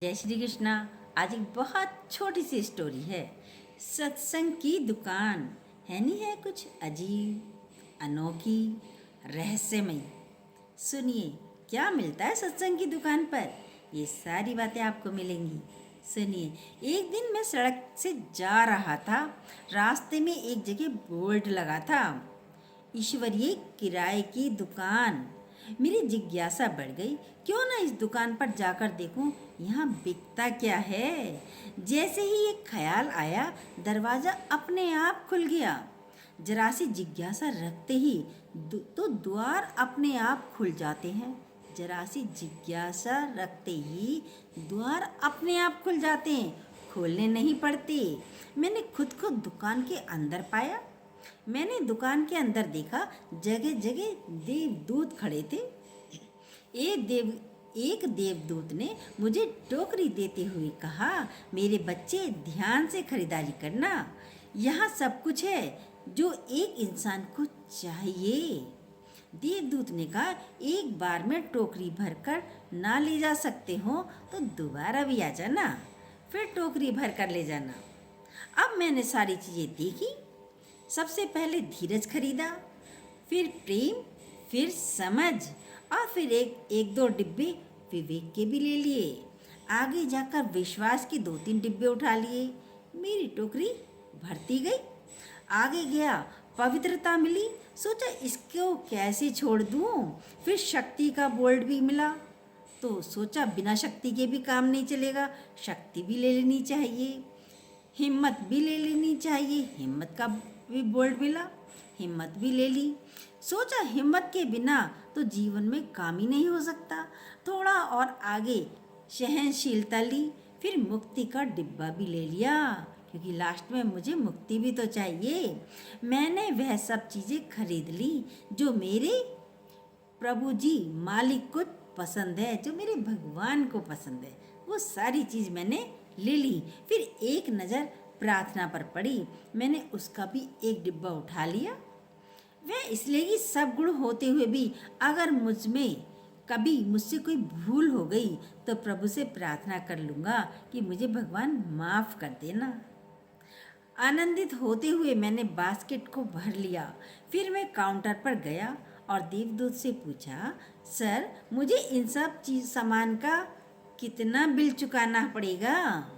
जय श्री कृष्णा। आज एक बहुत छोटी सी स्टोरी है। सत्संग की दुकान है नहीं है, कुछ अजीब, अनोखी, रहस्यमयी। सुनिए क्या मिलता है सत्संग की दुकान पर। ये सारी बातें आपको मिलेंगी। सुनिए, एक दिन मैं सड़क से जा रहा था। रास्ते में एक जगह बोर्ड लगा था, ईश्वरीय किराए की दुकान। मेरी जिज्ञासा बढ़ गई, क्यों ना इस दुकान पर जाकर देखूं यहाँ बिकता क्या है। जैसे ही ये ख्याल आया, दरवाज़ा अपने आप खुल गया। जरा सी जिज्ञासा रखते ही तो द्वार अपने आप खुल जाते हैं। जरा सी जिज्ञासा रखते ही द्वार अपने आप खुल जाते हैं, खोलने नहीं पड़ते। मैंने खुद को दुकान के अंदर पाया। मैंने दुकान के अंदर देखा, जगह जगह देवदूत खड़े थे। एक देवदूत ने मुझे टोकरी देते हुए कहा, मेरे बच्चे ध्यान से खरीदारी करना, यहाँ सब कुछ है जो एक इंसान को चाहिए। देवदूत ने कहा, एक बार में टोकरी भरकर ना ले जा सकते हो तो दोबारा भी आ जाना, फिर टोकरी भर कर ले जाना। अब मैंने सारी चीज़ें देखी। सबसे पहले धीरज खरीदा, फिर प्रेम, फिर समझ, और फिर एक दो डिब्बे विवेक के भी ले लिए। आगे जाकर विश्वास के 2-3 डिब्बे उठा लिए। मेरी टोकरी भरती गई। आगे गया, पवित्रता मिली। सोचा इसको कैसे छोड़ दूं। फिर शक्ति का बोल्ड भी मिला, तो सोचा बिना शक्ति के भी काम नहीं चलेगा, शक्ति भी ले लेनी चाहिए। हिम्मत भी ले लेनी चाहिए, हिम्मत का भी बोल्ड मिला, हिम्मत भी ले ली। सोचा हिम्मत के बिना तो जीवन में काम ही नहीं हो सकता। थोड़ा और आगे सहनशीलता ली, फिर मुक्ति का डिब्बा भी ले लिया, क्योंकि लास्ट में मुझे मुक्ति भी तो चाहिए। मैंने वह सब चीज़ें खरीद ली जो मेरे प्रभु जी मालिक को पसंद है, जो मेरे भगवान को पसंद है। वो सारी चीज़ मैंने ले ली। फिर एक नज़र प्रार्थना पर पड़ी। मैंने उसका भी एक डिब्बा उठा लिया। वह इसलिए कि सब गुण होते हुए भी अगर मुझ में कभी मुझसे कोई भूल हो गई तो प्रभु से प्रार्थना कर लूँगा कि मुझे भगवान माफ़ कर देना। आनंदित होते हुए मैंने बास्केट को भर लिया। फिर मैं काउंटर पर गया और देवदूत से पूछा, सर मुझे इन सब चीज़ सामान का कितना बिल चुकाना पड़ेगा।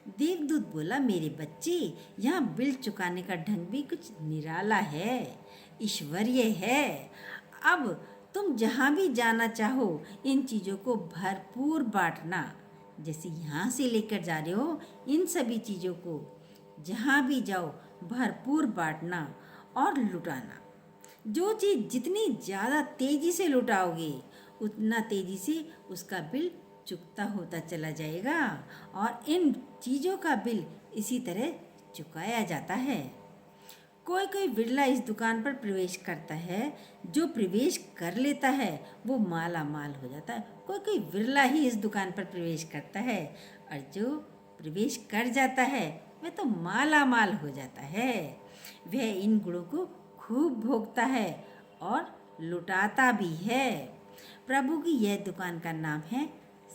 देवदूत बोला, मेरे बच्चे, यहाँ बिल चुकाने का ढंग भी कुछ निराला है, ईश्वरीय है। अब तुम जहाँ भी जाना चाहो इन चीज़ों को भरपूर बांटना। जैसे यहाँ से लेकर जा रहे हो, इन सभी चीज़ों को जहाँ भी जाओ भरपूर बांटना और लुटाना। जो चीज़ जितनी ज़्यादा तेज़ी से लुटाओगे उतना तेज़ी से उसका बिल चुकता होता चला जाएगा, और इन चीज़ों का बिल इसी तरह चुकाया जाता है। कोई कोई बिरला इस दुकान पर प्रवेश करता है। जो प्रवेश कर लेता है वो माला माल हो जाता है। कोई कोई बिरला ही इस दुकान पर प्रवेश करता है, और जो प्रवेश कर जाता है वह तो माला माल हो जाता है। वह इन गुणों को खूब भोगता है और लुटाता भी है। प्रभु की यह दुकान का नाम है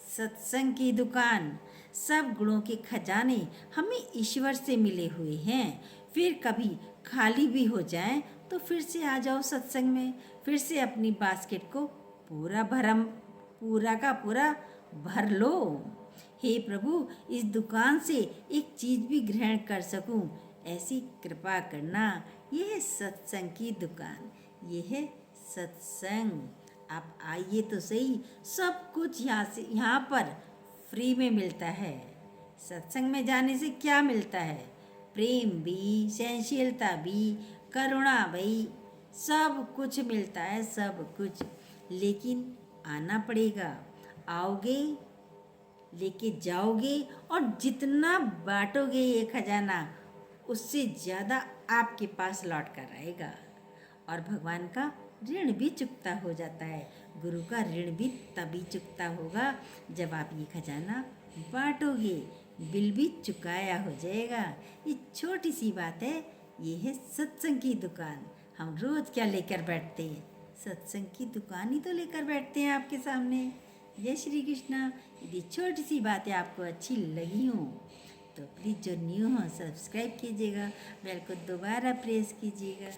सत्संग की दुकान। सब गुणों के खजाने हमें ईश्वर से मिले हुए हैं। फिर कभी खाली भी हो जाए तो फिर से आ जाओ सत्संग में, फिर से अपनी बास्केट को पूरा का पूरा भर लो। हे प्रभु, इस दुकान से एक चीज़ भी ग्रहण कर सकूं, ऐसी कृपा करना। यह है सत्संग की दुकान, यह है सत्संग। आप आइए तो सही, सब कुछ यहाँ पर फ्री में मिलता है। सत्संग में जाने से क्या मिलता है? प्रेम भी, सहनशीलता भी, करुणा भी, सब कुछ मिलता है, सब कुछ। लेकिन आना पड़ेगा। आओगे, लेके जाओगे, और जितना बांटोगे ये खजाना उससे ज़्यादा आपके पास लौट कर आएगा। और भगवान का ऋण भी चुकता हो जाता है। गुरु का ऋण भी तभी चुकता होगा जब आप ये खजाना बांटोगे, बिल भी चुकाया हो जाएगा। ये छोटी सी बात है। ये है सत्संग की दुकान। हम रोज़ क्या लेकर बैठते हैं? सत्संग की दुकान ही तो लेकर बैठते हैं आपके सामने। जय श्री कृष्णा। यदि छोटी सी बातें आपको अच्छी लगी हों तो प्लीज़ जो न्यू हो सब्सक्राइब कीजिएगा, बेल को दोबारा प्रेस कीजिएगा।